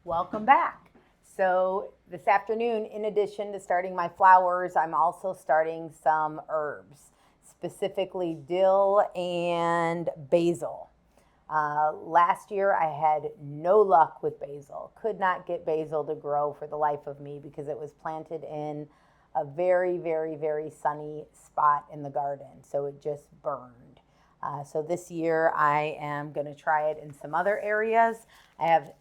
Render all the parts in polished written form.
Welcome back. So this afternoon, in addition to starting my flowers, I'm also starting some herbs, specifically dill and basil. Last year, I had no luck with basil. Could not get basil to grow for the life of me because it was planted in a very, very, very sunny spot in the garden. So it just burned. So this year, I am going to try it in some other areas. I have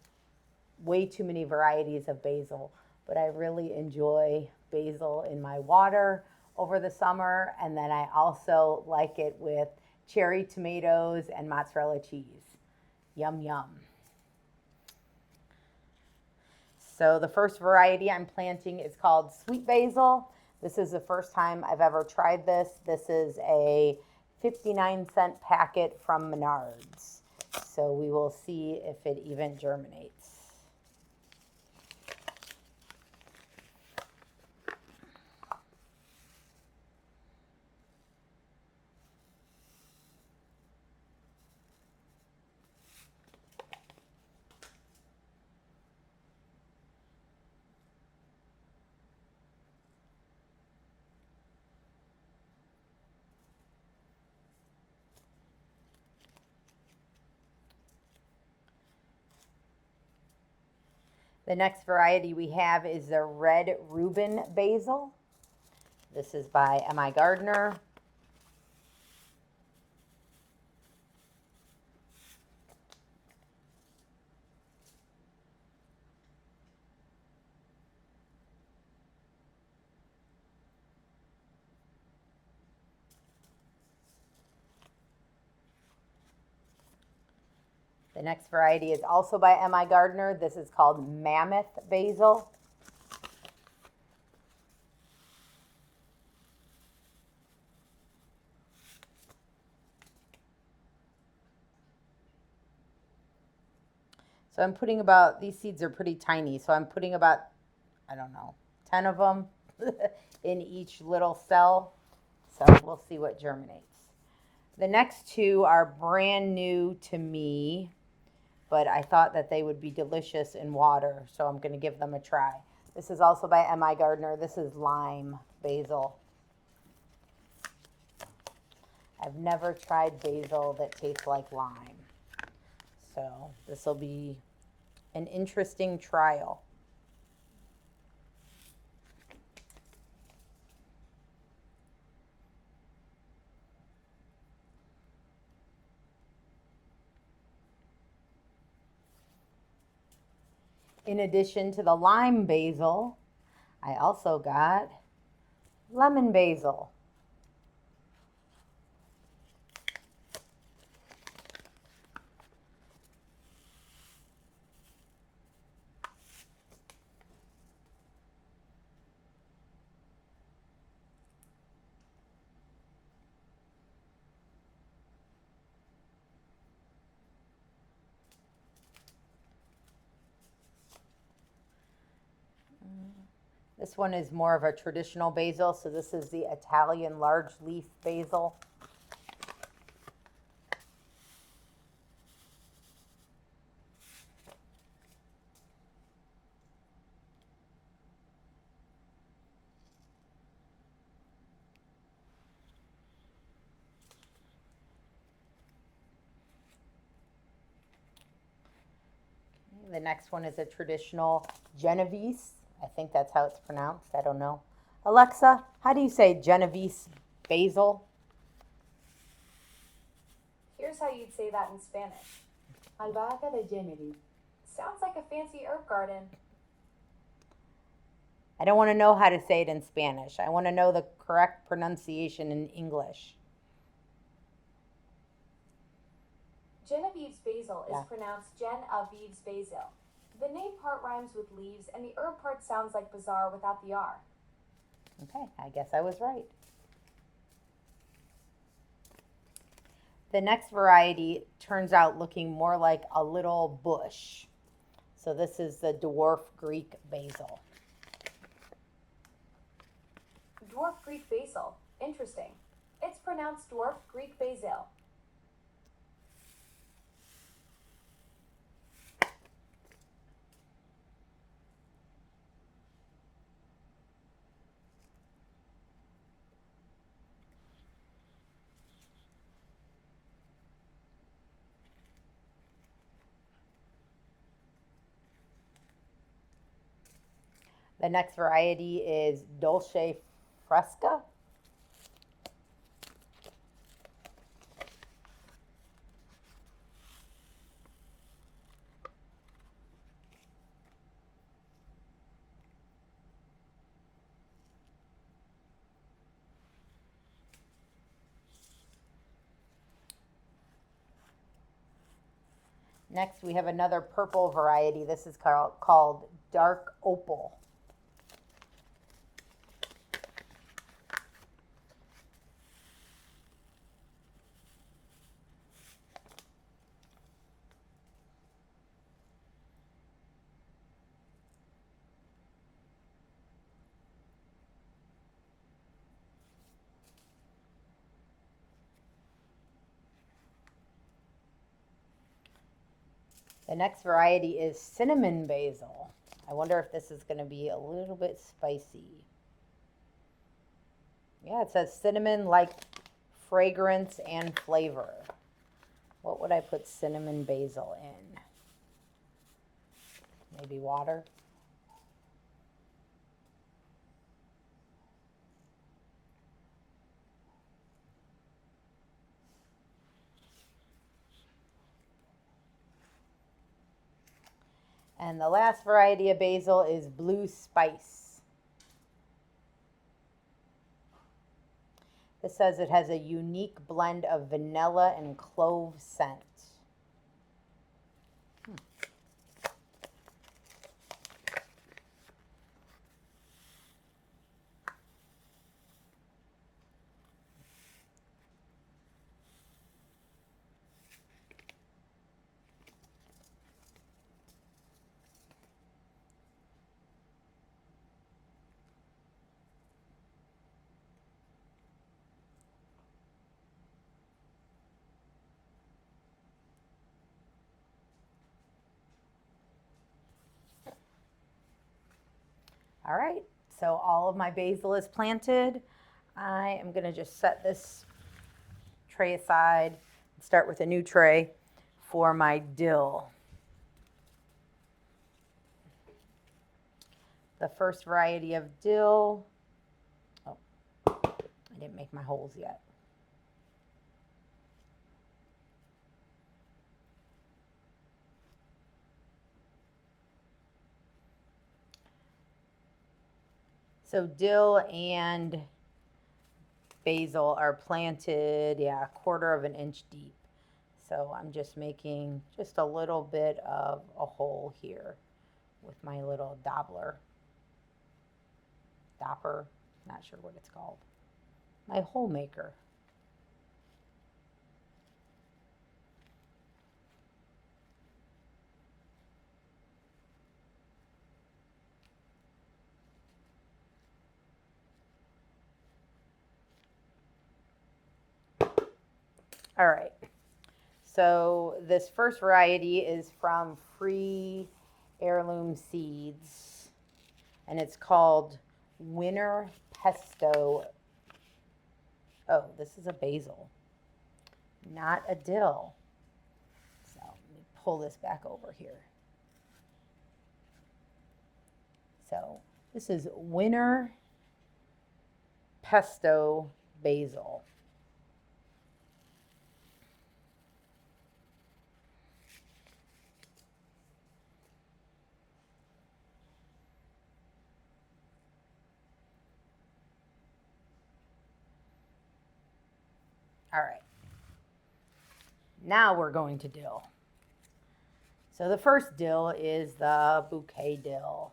way too many varieties of basil, but I really enjoy basil in my water over the summer, and then I also like it with cherry tomatoes and mozzarella cheese. Yum, yum. So the first variety I'm planting is called sweet basil. This is the first time I've ever tried this. This is a 59-cent packet from Menards. So we will see if it even germinates. The next variety we have is the red Reuben basil. This is by M.I. Gardner. The next variety is also by M.I. Gardner. This is called Mammoth basil. So I'm putting about, these seeds are pretty tiny, so I'm putting about, I don't know, 10 of them in each little cell. So we'll see what germinates. The next two are brand new to me, but I thought that they would be delicious in water, so I'm going to give them a try. This is also by M.I. Gardner. This is lime basil. I've never tried basil that tastes like lime. So this will be an interesting trial. In addition to the lime basil, I also got lemon basil. This one is more of a traditional basil, so this is the Italian large leaf basil. The next one is a traditional Genovese. I think that's how it's pronounced. I don't know. Alexa, how do you say Genovese basil? Here's how you'd say that in Spanish. Albahaca de Genovese. Sounds like a fancy herb garden. I don't want to know how to say it in Spanish. I want to know the correct pronunciation in English. Genevieve's basil Yeah. is pronounced Gen-Avive's basil. The name part rhymes with leaves, and the herb part sounds like bazaar without the R. Okay, I guess I was right. The next variety turns out looking more like a little bush. So this is the dwarf Greek basil. Dwarf Greek basil. Interesting. It's pronounced dwarf Greek basil. The next variety is Dolce Fresca. Next, we have another purple variety. This is called Dark Opal. The next variety is cinnamon basil. I wonder if this is going to be a little bit spicy. Yeah, it says cinnamon like fragrance and flavor. What would I put cinnamon basil in? Maybe water? And the last variety of basil is blue spice. This says it has a unique blend of vanilla and clove scent. All right, so all of my basil is planted. I am gonna just set this tray aside and start with a new tray for my dill. The first variety of dill, oh, I didn't make my holes yet. So dill and basil are planted, yeah, 1/4 of an inch deep. So I'm just making just a little bit of a hole here with my little dopper, not sure what it's called, my hole maker. All right, so this first variety is from Free Heirloom Seeds, and it's called Winter Pesto. Oh, this is a basil, not a dill. So let me pull this back over here. So this is Winter Pesto Basil. All right, now we're going to dill. So the first dill is the bouquet dill.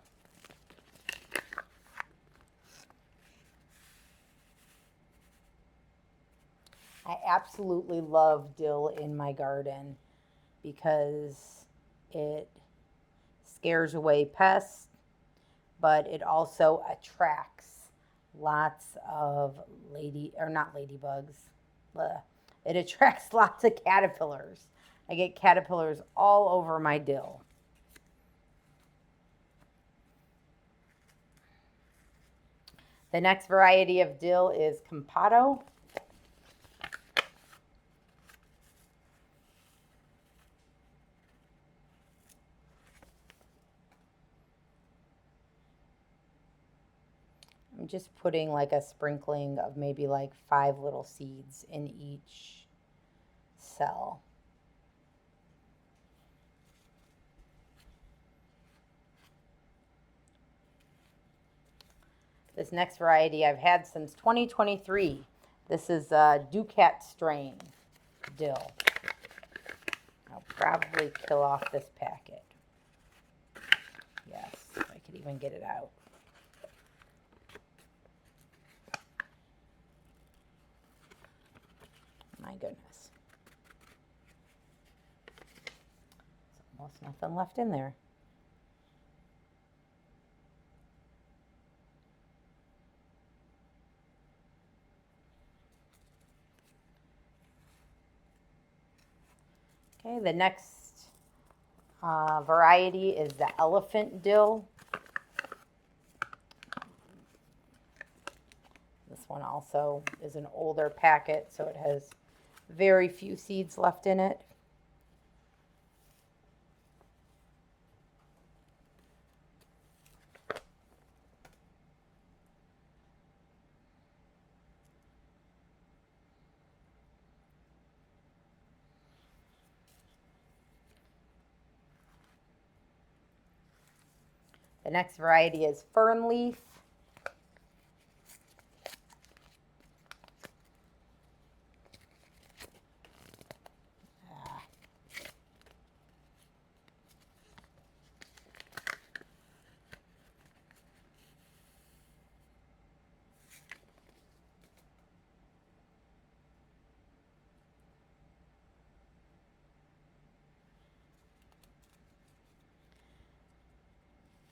I absolutely love dill in my garden because it scares away pests, but it also attracts lots of not ladybugs. It attracts lots of caterpillars. I get caterpillars all over my dill. The next variety of dill is Compotto. I'm just putting like a sprinkling of maybe like 5 little seeds in each cell. This next variety I've had since 2023. This is a Ducat strain dill. I'll probably kill off this packet. Yes, if I could even get it out. My goodness. There's almost nothing left in there. Okay, the next variety is the elephant dill. This one also is an older packet, so it has very few seeds left in it. The next variety is fern leaf.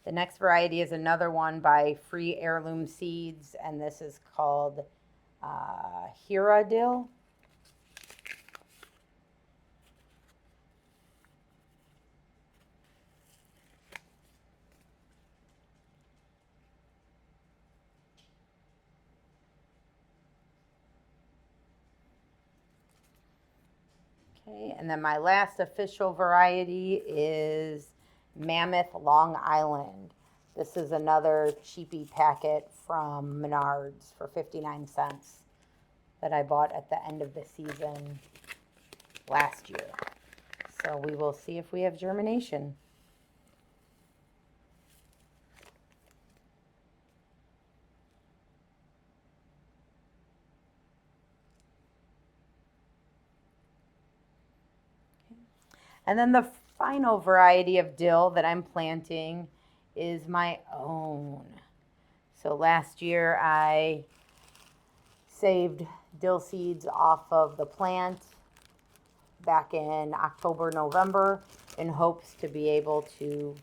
The next variety is another one by Free Heirloom Seeds, and this is called Hira dill. Okay, and then my last official variety is Mammoth Long Island. This is another cheapy packet from Menards for 59 cents that I bought at the end of the season last year. So we will see if we have germination. And then the final variety of dill that I'm planting is my own. So last year I saved dill seeds off of the plant back in October, November in hopes to be able to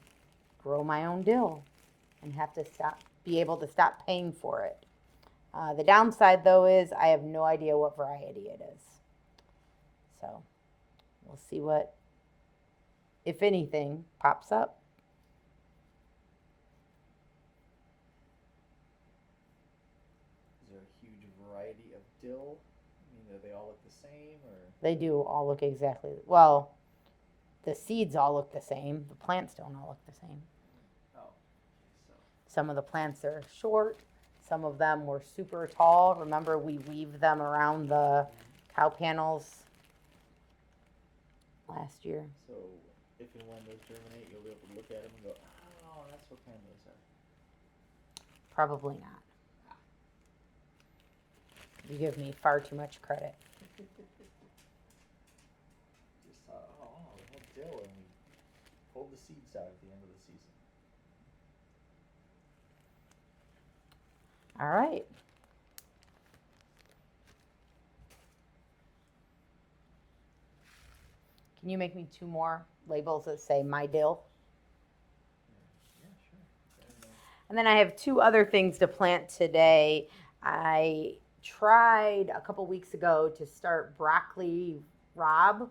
grow my own dill and be able to stop paying for it. The downside though is I have no idea what variety it is. So we'll see what, if anything, pops up. Is there a huge variety of dill? I mean, do they all look the same, or? They do all look exactly, well, the seeds all look the same. The plants don't all look the same. Oh, so. Some of the plants are short. Some of them were super tall. Remember, we weaved them around the cow panels last year. So, if and when those germinate, you'll be able to look at them and go, oh, that's what kind those are. Probably not. You give me far too much credit. Just thought, oh, we had dill, and we pulled the seeds out at the end of the season. All right. Can you make me 2 more labels that say my dill? Yeah, sure. And then I have 2 other things to plant today. I tried a couple weeks ago to start broccoli rabe,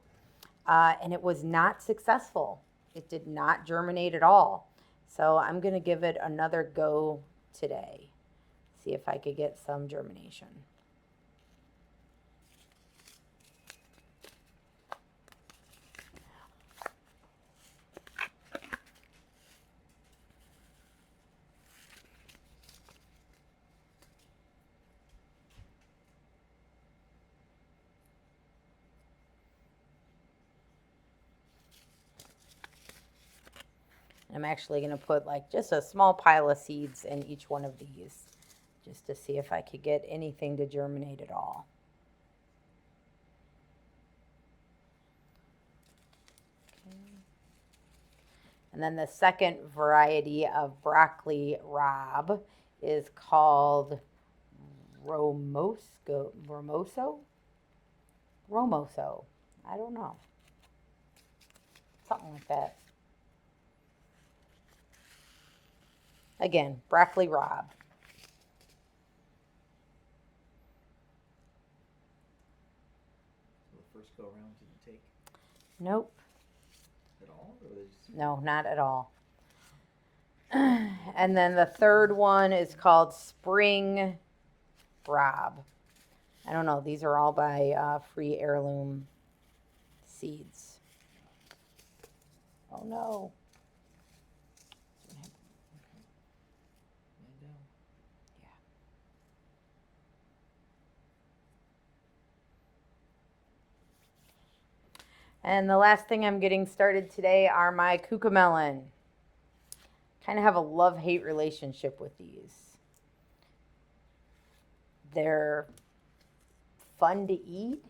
and it was not successful. It did not germinate at all. So I'm going to give it another go today. See if I could get some germination. I'm actually going to put like just a small pile of seeds in each one of these just to see if I could get anything to germinate at all. Okay. And then the second variety of broccoli rabe is called Romoso? I don't know. Something like that. Again, broccoli rabe. So the first go around didn't take Nope. at all, or they just No, not at all. And then the third one is called spring rabe. I don't know. These are all by Free Heirloom Seeds. Oh no. man down. And the last thing I'm getting started today are my CuCuMelon. Kind of have a love-hate relationship with these. They're fun to eat,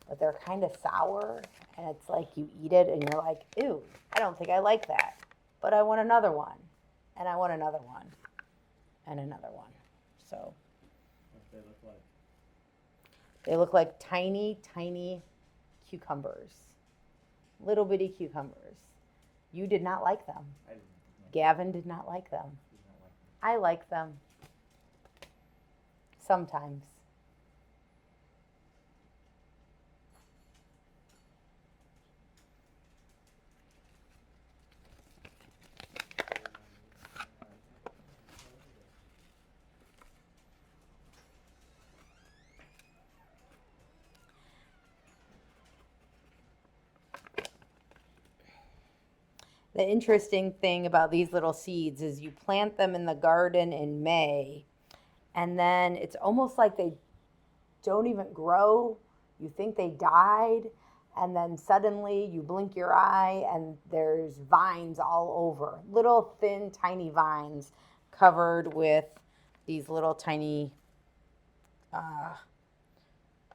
but they're kind of sour, and it's like you eat it and you're like, ew, I don't think I like that, but I want another one, and I want another one, and another one. So What do they look like? they look like tiny, tiny cucumbers, little bitty cucumbers. You did not like them. I didn't. No, Gavin did not like them. did not like them. I like them. Sometimes. The interesting thing about these little seeds is you plant them in the garden in May, and then it's almost like they don't even grow. You think they died, and then suddenly you blink your eye and there's vines all over. Little thin, tiny vines covered with these little tiny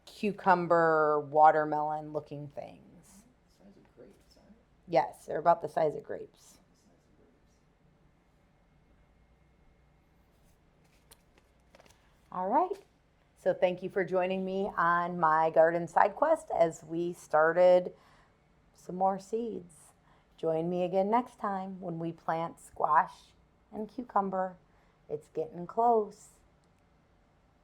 cucumber, watermelon looking things. Size of grapes, aren't it? Yes, they're about the size of grapes. Size of grapes. All right. So thank you for joining me on my garden side quest as we started some more seeds. Join me again next time when we plant squash and cucumber. It's getting close.